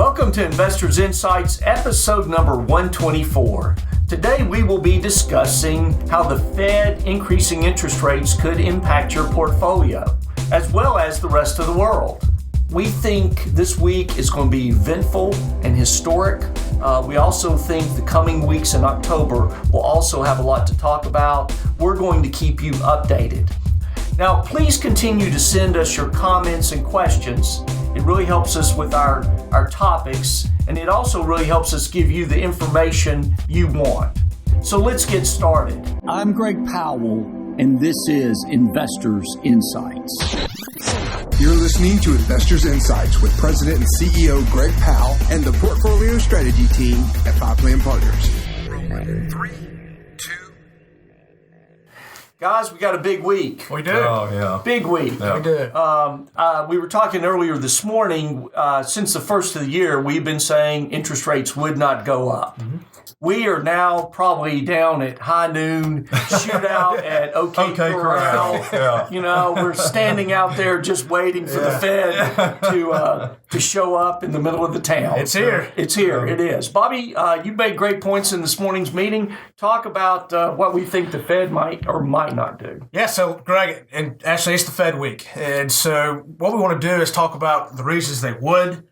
Welcome to Investors Insights, episode number 124. Today we will be discussing how the Fed increasing interest rates could impact your portfolio, as well as the rest of the world. We think this week is going to be eventful and historic. We also think the coming weeks in October will also have a lot to talk about. We're going to keep you updated. Now, please continue to send us your comments and questions. It really helps us with our topics, and it also really helps us give you the information you want. So let's get started. I'm Greg Powell, and this is Investors Insights. You're listening to Investors Insights with President and CEO Greg Powell and the Portfolio Strategy Team at Five Plan Partners. 3, 2. Guys, we got a big week. We do. Oh, yeah. Big week. Yeah. We do. We were talking earlier this morning, since the first of the year, we've been saying interest rates would not go up. Mm-hmm. We are now probably down at high noon, shootout at OK Corral. Yeah. You know, we're standing out there just waiting for the Fed to show up in the middle of the town. It's here. It's here. It is. Bobby, you made great points in this morning's meeting. Talk about what we think the Fed might or might not do. Yeah, so Greg, and actually it's the Fed week. And so what we want to do is talk about the reasons they would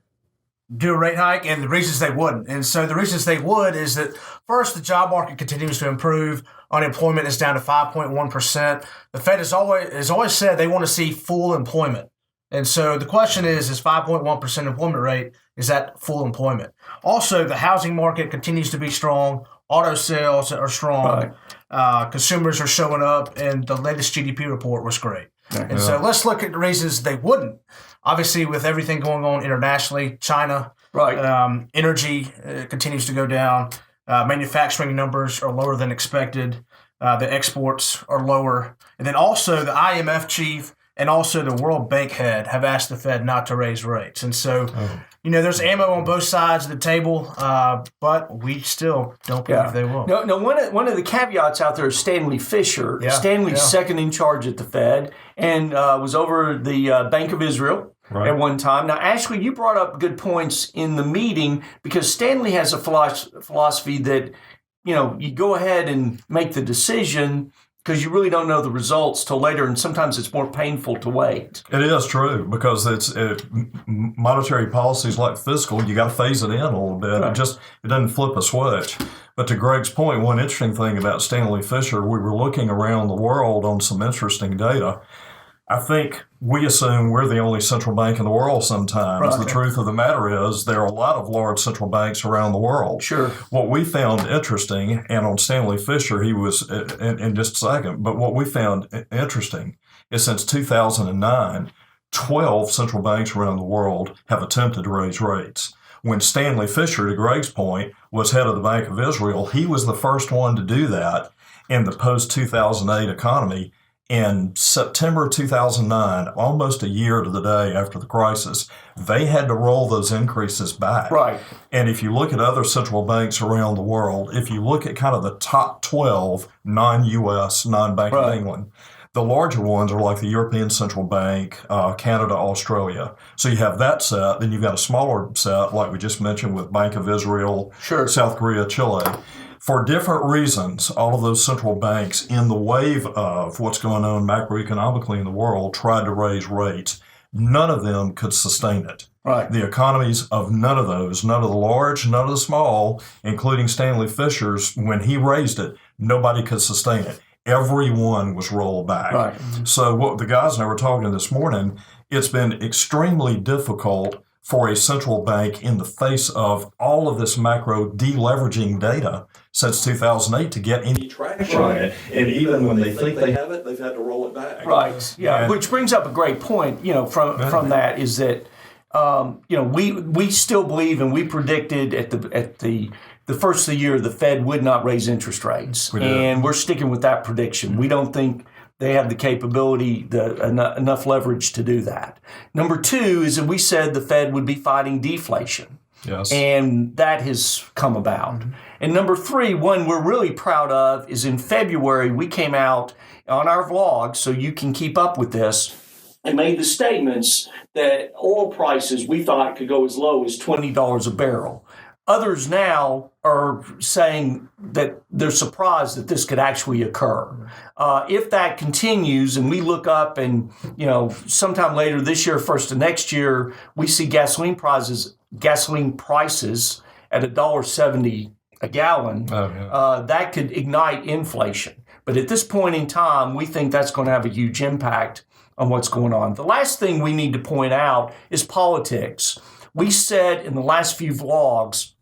do a rate hike and the reasons they wouldn't. And so the reasons they would is that, first, the job market continues to improve. Unemployment is down to 5.1%. The Fed has always said they want to see full employment. And so the question is 5.1% employment rate, is that full employment? Also, the housing market continues to be strong. Auto sales are strong. Right. Consumers are showing up, and the latest GDP report was great. And so let's look at the reasons they wouldn't. Obviously, with everything going on internationally, China, energy continues to go down. Manufacturing numbers are lower than expected. The exports are lower. And then also the IMF chief and also the World Bank head have asked the Fed not to raise rates. And so, there's ammo on both sides of the table, but we still don't believe they will. No, one of the caveats out there is Stanley Fischer. Yeah. Stanley's second in charge at the Fed and was over the Bank of Israel at one time. Now, Ashley, you brought up good points in the meeting because Stanley has a philosophy that, you go ahead and make the decision because you really don't know the results till later, and sometimes it's more painful to wait. It is true because monetary policies like fiscal, you got to phase it in a little bit. Right. It doesn't flip a switch. But to Greg's point, one interesting thing about Stanley Fischer, we were looking around the world on some interesting data. I think we assume we're the only central bank in the world sometimes. Right. The truth of the matter is there are a lot of large central banks around the world. Sure. What we found interesting, and on Stanley Fischer, he was in just a second, but what we found interesting is since 2009, 12 central banks around the world have attempted to raise rates. When Stanley Fischer, to Greg's point, was head of the Bank of Israel, he was the first one to do that in the post-2008 economy. In September 2009, almost a year to the day after the crisis, they had to roll those increases back. Right. And if you look at other central banks around the world, if you look at kind of the top 12 non-U.S., non-Bank of England, the larger ones are like the European Central Bank, Canada, Australia. So you have that set. Then you've got a smaller set, like we just mentioned, with Bank of Israel, South Korea, Chile. For different reasons, all of those central banks, in the wave of what's going on macroeconomically in the world, tried to raise rates. None of them could sustain it. Right. The economies of none of those, none of the large, none of the small, including Stanley Fischer's, when he raised it, nobody could sustain it. Every one was rolled back. Right. So what the guys and I were talking this morning, it's been extremely difficult for a central bank in the face of all of this macro deleveraging data since 2008 to get any traction on it. And even when they think they have it, they've had to roll it back. Right. Yeah. And which brings up a great point, from that is that, we still believe and we predicted at the first of the year the Fed would not raise interest rates. And we're sticking with that prediction. We don't think they have the capability, enough leverage to do that. Number two is that we said the Fed would be fighting deflation. Yes. And that has come about. Mm-hmm. And number three, one we're really proud of, is in February we came out on our vlog, so you can keep up with this, and made the statements that oil prices we thought could go as low as $20 a barrel. Others now are saying that they're surprised that this could actually occur. If that continues and we look up and, sometime later this year, first of next year, we see gasoline prices at $1.70 a gallon, that could ignite inflation. But at this point in time, we think that's going to have a huge impact on what's going on. The last thing we need to point out is politics. We said in the last few vlogs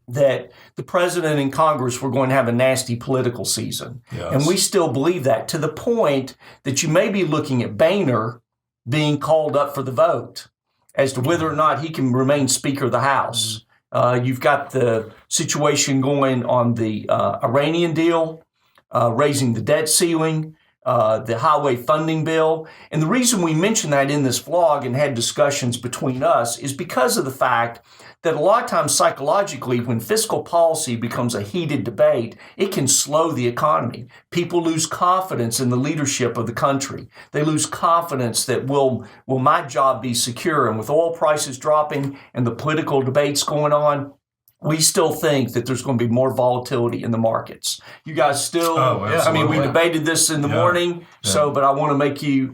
that the president and Congress were going to have a nasty political season. Yes. And we still believe that, to the point that you may be looking at Boehner being called up for the vote as to whether or not he can remain Speaker of the House. You've got the situation going on the Iranian deal, raising the debt ceiling, the highway funding bill. And the reason we mentioned that in this vlog and had discussions between us is because of the fact that a lot of times psychologically, when fiscal policy becomes a heated debate, it can slow the economy. People lose confidence in the leadership of the country. They lose confidence that will my job be secure? And with oil prices dropping and the political debates going on, we still think that there's going to be more volatility in the markets. You guys still, we debated this in the morning, but I want to make you,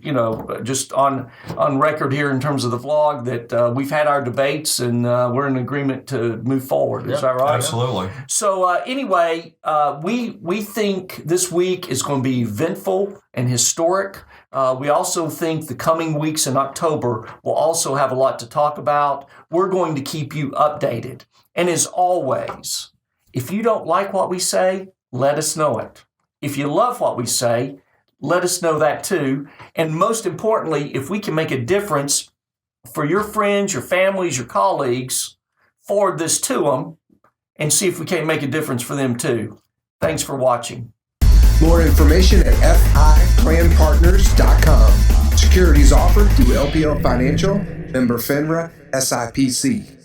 just on record here in terms of the vlog that we've had our debates and we're in agreement to move forward. Is that right? Absolutely. So anyway, we think this week is going to be eventful and historic. We also think the coming weeks in October will also have a lot to talk about. We're going to keep you updated. And as always, if you don't like what we say, let us know it. If you love what we say, let us know that too. And most importantly, if we can make a difference for your friends, your families, your colleagues, forward this to them and see if we can't make a difference for them too. Thanks for watching. More information at fiplanpartners.com. Securities offered through LPL Financial, member FINRA, SIPC.